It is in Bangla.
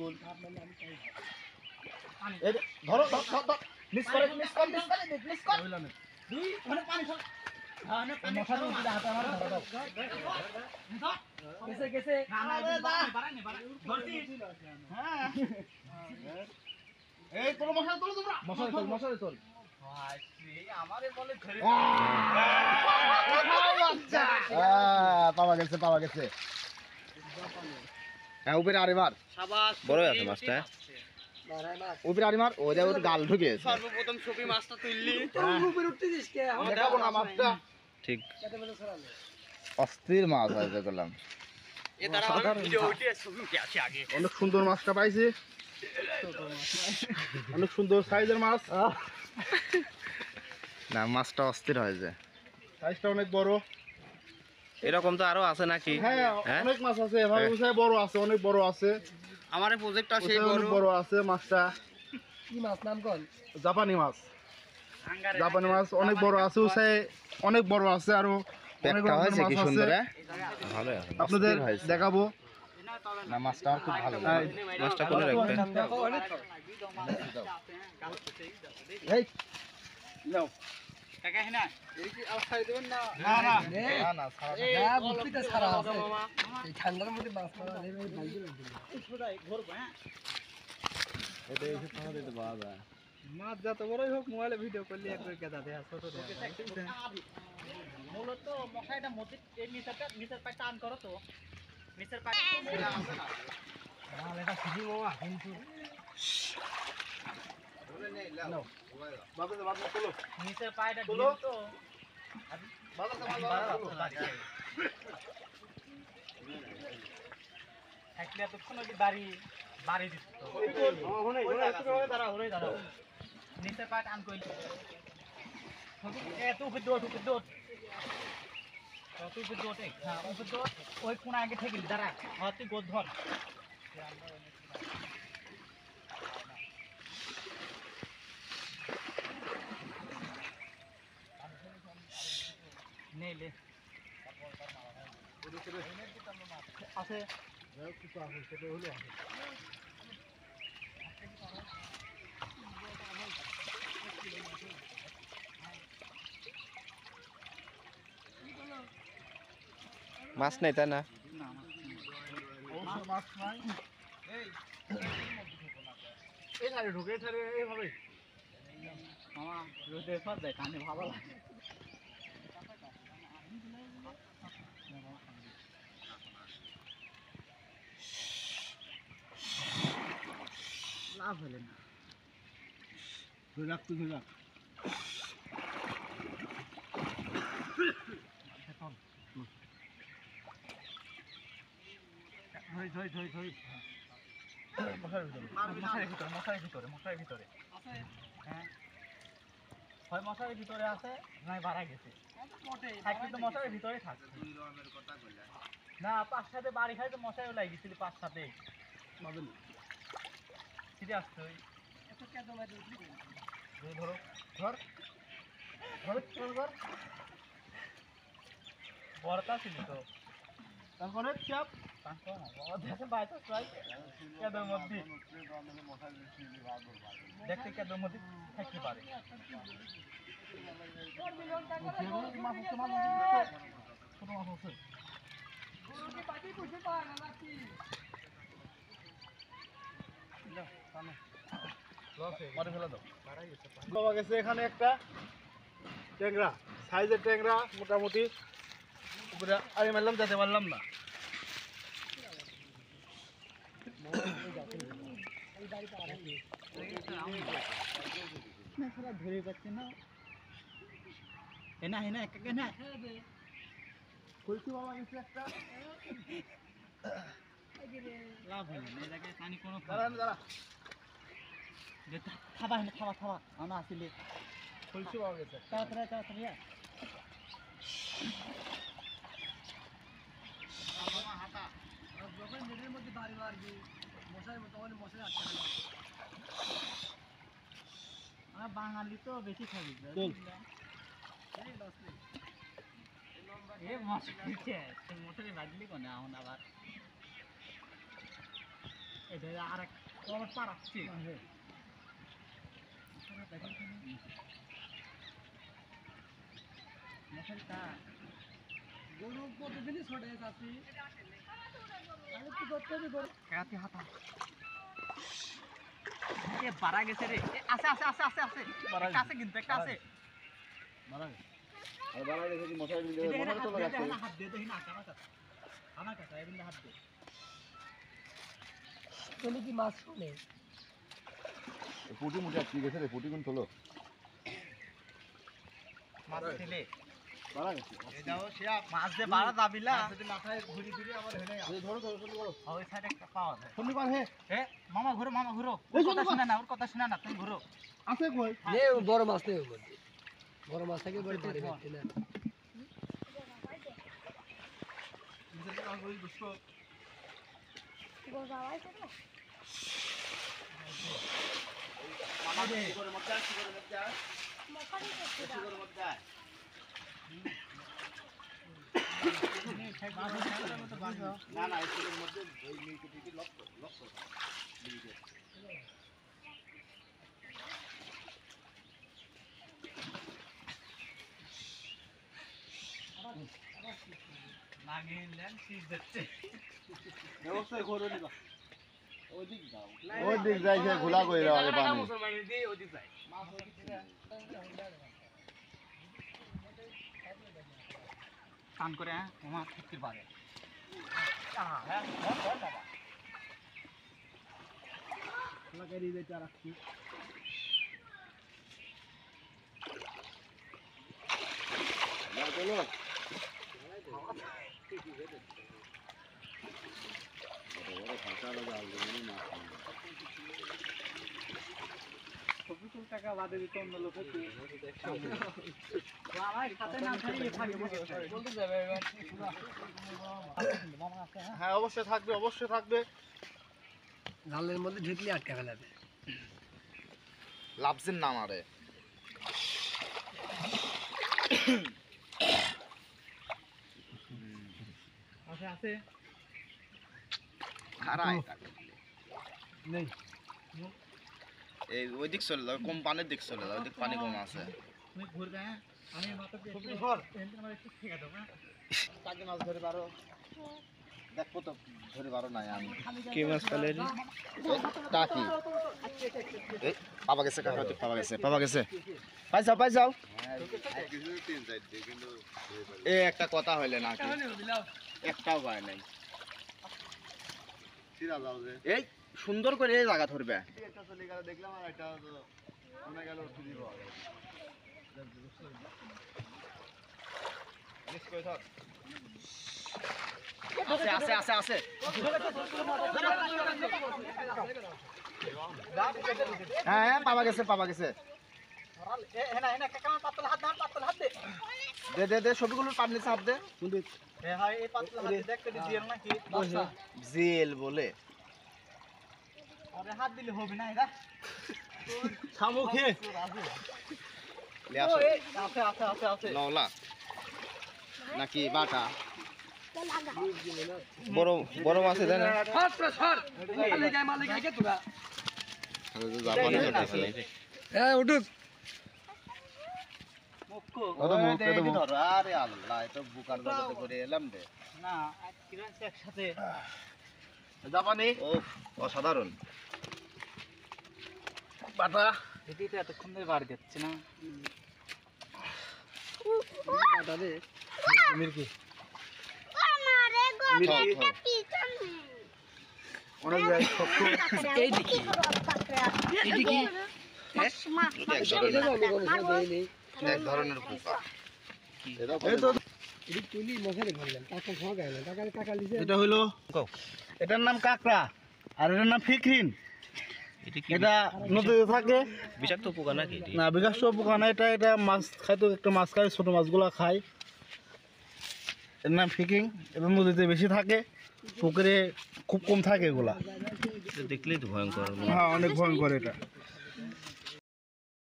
বিলকুল এই ধরো মিস করে দুই মানে পানি ছড়া না পানি ছড়া দিলে হাতে আমার ধরো দাও গেছে না বাড়ানি ধরতি হ্যাঁ এই তোর মশলা তোলো তোমরা মশলা তোল ভাই আমারে বলে ধরে বাচ্চা পাওয়া গেছে হ্যাঁ উপরে আরেবার শাবাশ বড় আছে মাছটা উপরে আরেবার ওই যে ওর গাল ঢুকেছে সর্বপ্রথম ছবি মাছটা তুললি উপরে উঠতেছিস কে দেখাবো না মাছটা ঠিক অস্থির মাছ হয়েছে করলাম এ দ্বারা ভিডিও উঠে ছবি উঠে আছে আগে অনেক সুন্দর মাছটা পাইছি অনেক সুন্দর সাইজের মাছ না মাছটা অস্থির হয়েছে সাইজটা অনেক বড় এরকম তো আরো আছে নাকি হ্যাঁ অনেক মাছ আছে এভাবে উঁচাই বড় আছে অনেক বড় আছে আমার এই প্রজেক্টটা সেই বড় আছে মাছটা কি মাছ নাম কোন জাপানি মাছ অনেক বড় আছে উঁচাই অনেক বড় আছে আর অনেক হয়েছে কি সুন্দর ভালো আপনাদের দেখাবো না মাছটা খুব ভালো মাছটা কোনে রাখবেন এই নাও কাকা হেনা এই কি আওয়াজ দিবেন না না না না বুঝতে ছাড়া আছে এই ঠান্ডার মধ্যে মাছ মারা নেই ভাই ছোটাই ঘর হ্যাঁ এটা এসে খাওয়া দিতে বাবা মাছ যত বড়ই হোক মোবাইলে ভিডিও করলে এক করে কেদা দেয়া ছোট দেয়া মূলত মশাইটা মধ্যে এই নিচের পায় টান করো তো নিচের পায় মাল এটা খুঁজি বাবা কিন্তু নিচের পায়টা দিল তো থাকলে এতক্ষণ ওই বাড়ি দিত নিচের পায় টান করলি এত উপর দৌড় হ্যাঁ উপর দৌড় ওই কোন আগে থেকে দাঁড়া তুই গোদ ধর নেইলে আছে মাছ নেই তাই না মাছ নাই এই ধারে ঢুকে এইভাবে মামা রোদে ফাঁস যায় কানে ভালো লাগে লাভ হলে না ধরে রাখ তুই ধরে রাখ ধরি মশারির ভিতরে হ্যাঁ হয় মশারির ভিতরে আছে নয় বাড়া গেছে কিন্তু মশারির ভিতরে থাকছে না 5-7 বাড়ি খাই তো মশারিও লাগে গেছিল 5-7 ফিরে আসছে ধর বড়টা ছিল তো তারপরে চাপ দেখতে কেদের মধ্যে থাকতে পারে বাবা গেছে এখানে একটা ট্যাংরা সাইজের ট্যাংরা মোটামুটি উপরে আরে মারলাম যেতে পারলাম না ধরে পাচ্ছে না হেনা হেনা একা কেনা খুলছি বাবা গেছে একটা লাভ হয় না এটাকে পানি কোনো দাঁড়া খাবা হেনা খাবা আনা আসলে খুলছি বাবা গেছে তাড়াতাড়ি হাতা যখন নেটের মধ্যে বাড়ি মারবি মশাই তখন মশাই আটকে আমরা বাঙালি তো বেশি খাবি মশারি বাজলি কোনে এখন আবার এটা আরেক কলস পারাচ্ছি মশারিটা গরু প্রতিদিনই ছোটে যাচ্ছি আমি কি করতে হবে গরু কাটি হাতা এ বাড়া গেছে রে আছে আছে আছে আছে আছে একটা আছে কিন্তু একটা আছে বাড়া আর বাড়া গেছে কি মশারি তো লাগাচ্ছে হাত দে দেই না আমার কাছে এই বিন্দা হাত দে তুমি কি মাছ শুনে পুটি মুটি আটকে গেছে রে পুটি কোন তোলো মাছ ছেলে বাড়া গেছে এই দাও সে মাছ দে বাড়া দাবিলা যদি মাথায় ঘুরি ঘুরি আবার হেনে এই ধরো ধরো শুরু করো ওই সাইডে একটা পাওয়া যায় শুনি পার হে মামা ঘুরো ওর কথা শুনে না ওর কথা শুনে না তুমি ঘুরো আছে কই নে বড় মাছ নেই বড় মাছ থেকে বড় পারি না মামা দে করে মজা না না এর মধ্যে ওই মিলকুটি লক নাগিনলেন সিজ দিচ্ছে ব্যবস্থায় ঘোরো নিবা ওদিক দাও ওদিক যাই সে ঘোলা কইরা আগে পানি মুসলমান দি ওদিক যাই মাছ কান করে মামা ফিরতে পারে হ্যাঁ বাবা লাগাই দিতে রাখছি না চলো বড় ফাঁকা লাগা আলু না 24 টাকা বাদে দিতে অন্য লোক হচ্ছে আমার খাতে না খাইয়ে থাকে বলতে যাবে হ্যাঁ অবশ্যই থাকবে জালের মধ্যে ঢুকলে আটকে ফেলাবে লাভসের নাম আরে আছে আছে খারাই নেই এই ওই দিক চলে যাও কম পানির দিক চলে যাও ওইদিক পানি কম আছে তুমি ঘুরবে আমি মাথা দিয়ে ঘর এখানে আমার একটু ঠিক আছে না তাকে মাছ ধরে পারো দেখো তো ধরে পারো না আমি কি মাছ পালে টাকি এই পাপা গেছে কাকা পাপা গেছে পাই যাও এ একটা কথা হইলে না একটাও পায় নাই এই সুন্দর করে এই জায়গা ধরবে একটা চলে গেল দেখলাম আর একটা মনে গেল চুরি পাওয়া গেল আছে হ্যাঁ পাপা গেছে দে ছবিগুলো পাবলিক চাপ দে জেল বলে হাত দিলে হবে না এটা সামুখে আছে নওলা নাকি বাটা বড় মাছ আছে না উঠুক আরে আল্লাহ এটা বুকার জগতে করে এলাম রে না একসাথে জাপানি ও অসাধারণ বাটা দিদি তো এতক্ষণ ধরে বাড়ি যাচ্ছে না বাটা রে মির্কি অনেক জায়গায় শক্ত এই দেখি এক ধরনের পোকা এটা হইলো এটার নাম কাঁকড়া আর এটার নাম ফিকরিন এটা নদীতে থাকে বিষাক্ত পোকা নাকি? না বিষাক্ত পোকা না, এটা মাছ খাইতো, একটা মাছ খায়, ছোট মাছগুলো খায়। এর নাম ফিকিং। এবং নদীতে বেশি থাকে, পুকুরে খুব কম থাকে এগুলা। দেখলেই তো ভয়ঙ্কর। হ্যাঁ অনেক ভয়ঙ্কর এটা।